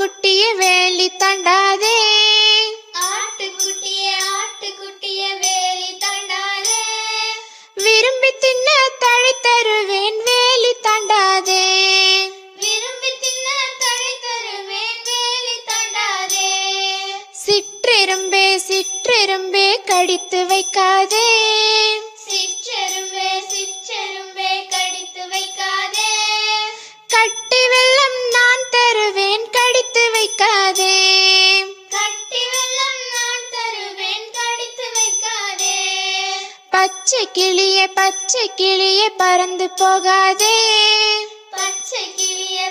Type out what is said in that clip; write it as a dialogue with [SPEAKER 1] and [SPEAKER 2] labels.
[SPEAKER 1] ஆட்டுக்குட்டிய வேலி தாண்டாதே,
[SPEAKER 2] ஆட்டுக்குட்டிய வேலி தாண்டாதே,
[SPEAKER 1] விரும்பி தின்ன தழை தருவேன் வேலி தாண்டாதே,
[SPEAKER 2] விரும்பி தின்ன தழை தருவேன் வேலி தாண்டாதே,
[SPEAKER 1] சிற்றெரும்பே சிற்றெரும்பே கடித்து வைக்காதே,
[SPEAKER 2] சிற்றெரும்பே கடித்து வைக்காதே,
[SPEAKER 1] கட்டி வெல்லம் நான் தருவேன் கடித்து வைக்காதே,
[SPEAKER 2] கட்டி வெல்லம் நான் தருவேன் கடித்து வைக்காதே,
[SPEAKER 1] பச்சை கிளியே பறந்து போகாதே,
[SPEAKER 2] பச்சை கிளியே